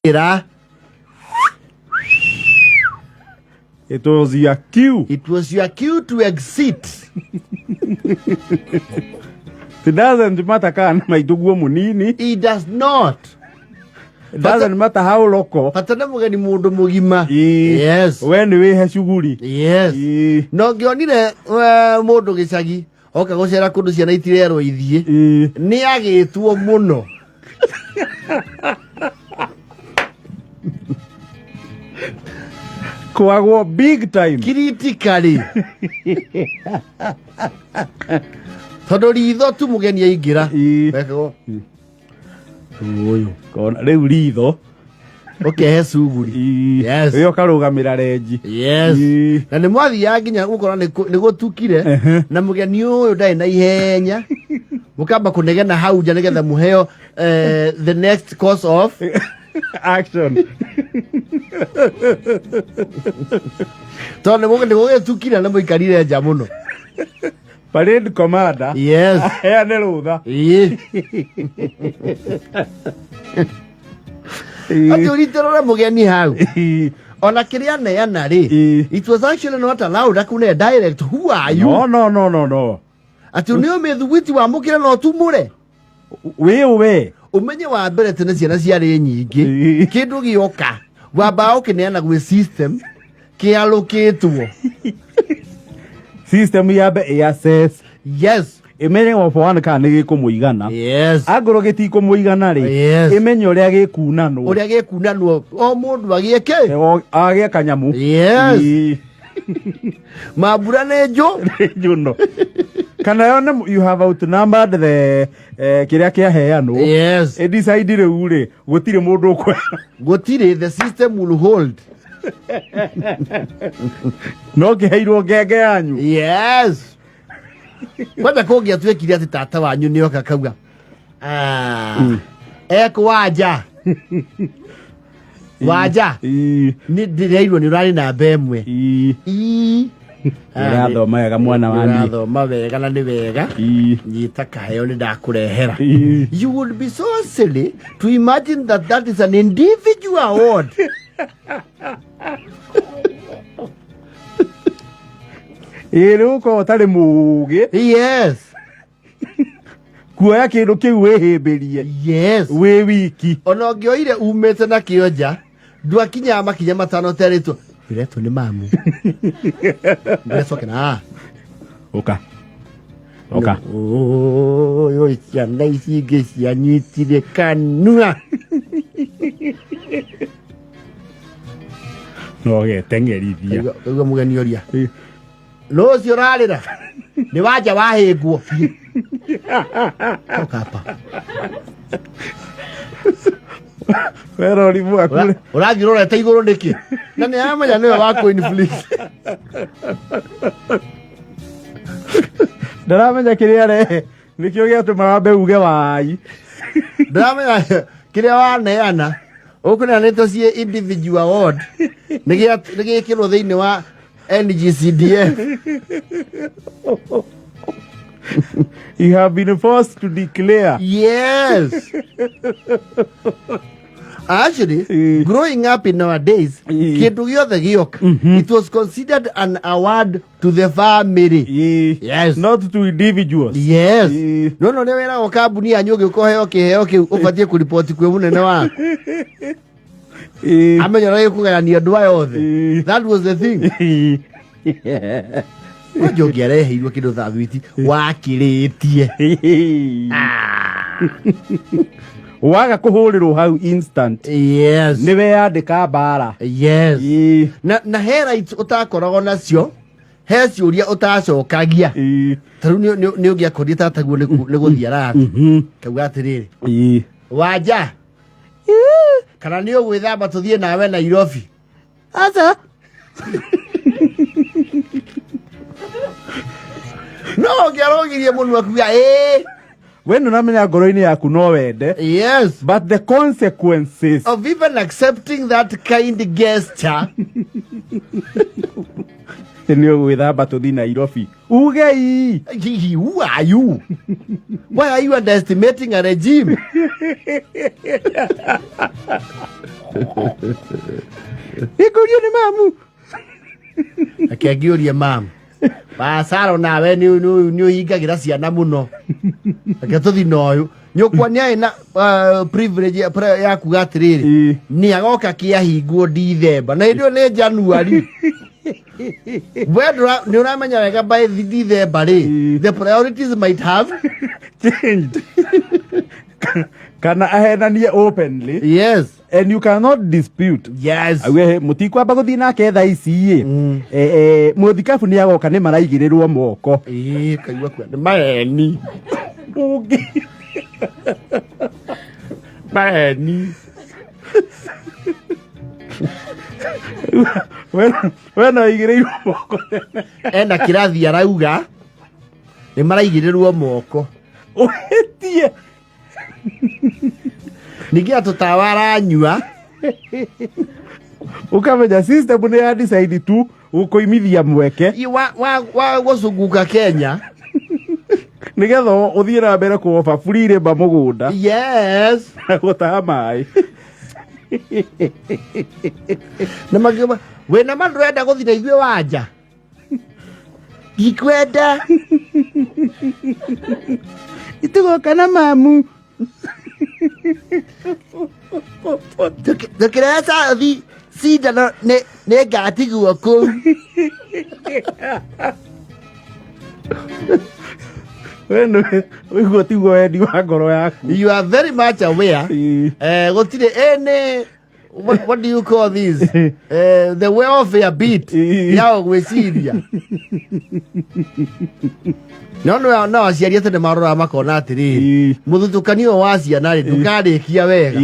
It was your cue. It was your cue to exit. It doesn't matter kama maituguo munini. It does not. It doesn't matter how local. Patana mugeni mundu mugima. Yes. When we have shuguri. Yes. No ngionire mundu gicagi oka gucera kundu ciana itirero ithie. Ni agitwo muno. Kwagwo big time. Critically. Tondu ritho tu mugeni aingira. Wekagwo. Uyu. Kona riu ritho. Okay, suguri. Yes. Yo karugamira renji. Yes. Na ni mwathia nginya gukora ni gutukire na mugeni uyu ndai na ihenya. Mukamba kunegena hau nja nigetha muheo the next course of action. Tondu mugeni gutukire na muikarire nja muno. Parade commander. Yes. Aya ne rutha. Ati uritero mugeni hau. Ona kiria neana ri. It was actually not allowed. Akune direct. Who are you? No. Ati unio methuwiti wa mukira no tumure. We. Umenye wa mbere tene ciana ciari nyingi. Kindu gioka. Wamba ukineana gwe system kialoketwo. System yabe access. Yes. Imenye wa fwana kana gikumuigana. Yes. Agoro gitikumuigana ri. Yes. Imenye uria gikunanwo. Uria gikunanwo o mundu agieke. Agia kanyamu. Yes. Mabura nejo. No. Kana yona you have outnumbered the kiria kia heano. Yes. E decide ru ri gutire mundu ukwe. Gutire the system will hold. No kiheirwo ngenge yanyu. Yes. Kwenda kongia twekire ati tata wanyu ni oka kauga. Eko waja. Waja. Ni ndireirwo ni urari na bemwe. Irathoma wega mwana wani. Irathoma wega na ni wega. Nyita kayo ni ndakurehera. You would be so silly to imagine that is an individual award. Iruko utari muge. Yes. Kuoya kindu kiu wihimbirie. Yes. We wiki. Ona ngioire umete na kionja. Ndwakinya makinya matano teretwo. Iretwo ni mamu. Ndesoke na. Oka. Yo ciana ici ingĩ cianyitire kanua. No getengerithia. Uga mugeni oria. No cio rarira. Ni waja wahĩngwo. Toka hapa. Pero rimu akule. Urathi rorete iguru niki. Na ni amenya niwe wako inflict. Ndaramenya kiria re. Nikio giatuma mbe uge wai. Ndaramenya kiria waneana. Ukuna neto cie individual award. Nigi kiro thiini wa NGCDF. You have been forced to declare. Yes. Actually, growing up in nowadays, kindu giothe gioka, it was considered an award to the family. Yes. Not to individuals. Yes. No, ne wera okabuni yanyu gikoheo kiheo ki ubatie ku report kwe munene wa. Amenyora yukugania ndwa yothe. That was the thing. Wajo gereheirwo kindu thabiti wakiritie. Waga kuhurirwo hau instant. Yes. Niwe yandika bara. Yes. Na he rights utakoragwo nacio. He ciuria utacokagia. Taru ni ugia kodia tataguo ni guthia rati. Kauga atiriri. Waja. Kana ni ugwithamba tuthie nawe Nairobi. Acha. No, gerogirie mundu akuga When unamenya ngoro-ini yaku no wende. Yes. But the consequences of even accepting that kind gesture. Ni ugwithamba tuthi Nairobi. Ugei. Who are you? Why are you underestimating a regime? Ikurio ni mamu. Akengiuria mam. Basaro nawe ni uhingagira ciana muno. Ake tuthi noyu. Nyukwa ni aina privilege ya kugatiriri. Ni agoka kiahingwo December. Na ndio ni January. Where ni uramenya wega by December the priorities might have changed. Kana ahenanie openly. Yes. And you cannot dispute. Yes. Awe mutikwamba guthi nake tha ici muthikabu ni agoka ni maraigirirwo moko. Kaigwa kwa maeni. Ugi. Maeni. Wena igirirwo moko. Enda kirathi arauga ni maraigirirwo moko. Uhetie. Nigia tutawara nyua. Ukamenya system ni ya decide tu ukoimithia mweke. Wa gocunguka Kenya. Nigetho uthie na mbere ku offer free labor mugunda. Yes. Gutaha mai. Na magema we na mandu enda guthina ithwe wanja. Gikwenda. Itugoka na mamu. Tukiresa thi sida ne gatigwo ku. Weno ugo tigwo endi wa ngoro yaku. You are very much aware. Gotire ene what do you call this? The welfare bit. Yao gweciria. No aciari tene marora makona atiri muthutukanio wa ciana ri tukarikia wega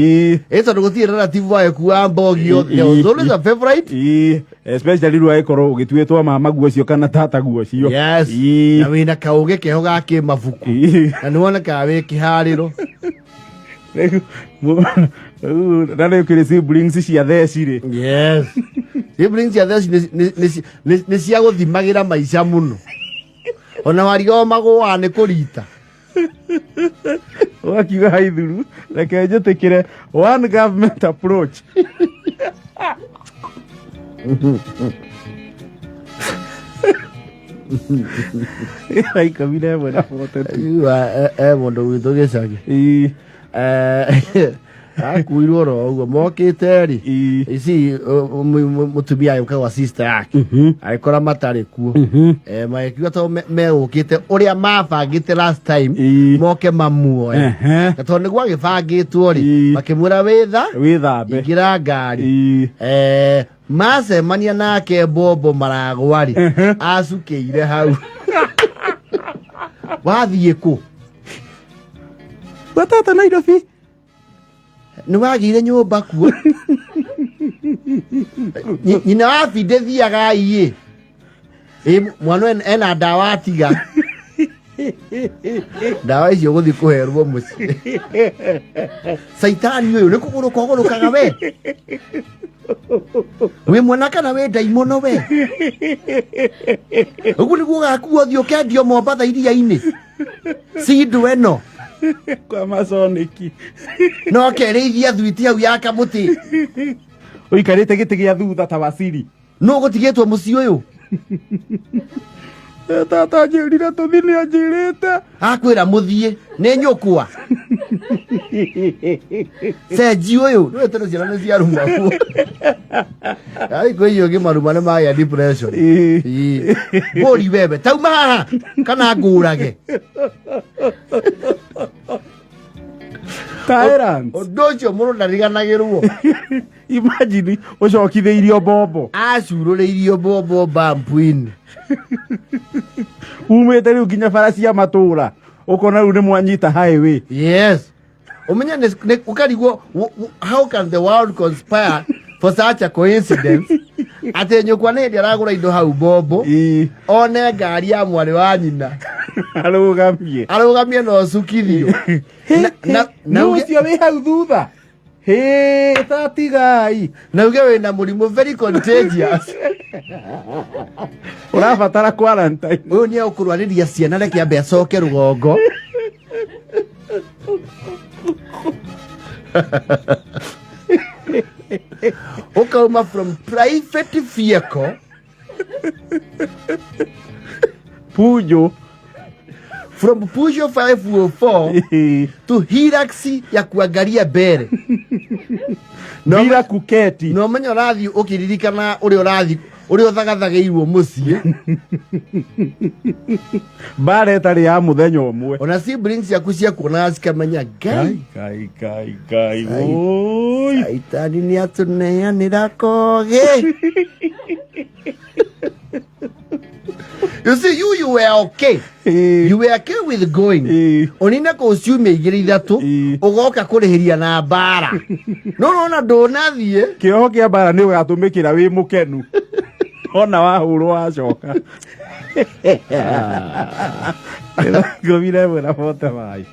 eto ndugutire relative wae kuwa mbogio those are favorite especially ruwa ikoro ugituetwa mama guo cio kana tata guo cio. Yes. Na wina kauge keho gake mabuku na niwona ka we kihariro Nale ukiri siblings cia theciri. Yes. Siblings cia theci ni cia guthimagira maica muno. Ona warigo magwa ni kurita. Wakiuga haithuru reke njitikire one government approach. Ai kabine bwana foto. Mondo witho gicagi. Akuirwo ro ugo mokite ri ici mutumia yuka wa sister yake aikora matari kuo makiuga to megukite uria mabangite last time moke mamuoe to niguo gibangitwo ri makimura withambe ingira ngari macemania nake bobo maragwari acukeire hau wathie ku batata Nairobi ni wagire nyumba kuo nyina wabinde thiaga iye mwana ena ndawa tiga ndawa icio guthi kuherwo muci saitani uyu ni kugurukaga we we mwana kana we daimono we ugu niguo gakuo thio kendio Mombatha iria-ini sindu eno kwa masoniki no kerithia thwiti au ya kamuti uikarite giti gia thutha ta wasiri no gutigitwo muci uyu tata njirira tuthini anjirite akwira muthie ni nyukwa seji uyu no tena ciana ni ciaruma ku ai kwiyo gimaruma ne maya depression bori bebe tauma haha kana ngurage tyrants odocio muno ndariganagirwo imagine ucokitheirio bombo acururiirio bombo bampuini umete riu nginya farasi ya matura ukona riu ni mwanyita highway. Yes. Umenya ukarigwo how can the world conspire for such a coincidence ate nyukwa ne ndiragura indo hau bombo one ngari ya mwari wa nyina arugamie no cukithio na ucio wi hau thutha tatigai na uge wina murimu very contagious urabatara quarantine uyu ni ukurwariria ciana reke ambe acoke rugongo Ukauma from private vehicle. Pujo. From Peugeot 504 to Hilux ya kuangalia mbere. Bila kuketi. No menyo rathi ukiririkana uri urathi uri uthagathageirwo mucii. Bare etari ya muthenya umwe. Ona siblings yaku cia kuona cikamenya Kai. Oi. Aitani ni atuneanira koge. You see, you were okay. You were okay with going. Onina ko ciumia igiri ithatu ugoka kurihiria na bara. No na ndonathie. Kioho kia bara ni ugatumikira wi mukenu. Ona wahurwo wacoka. Ngomire mwena bote mai.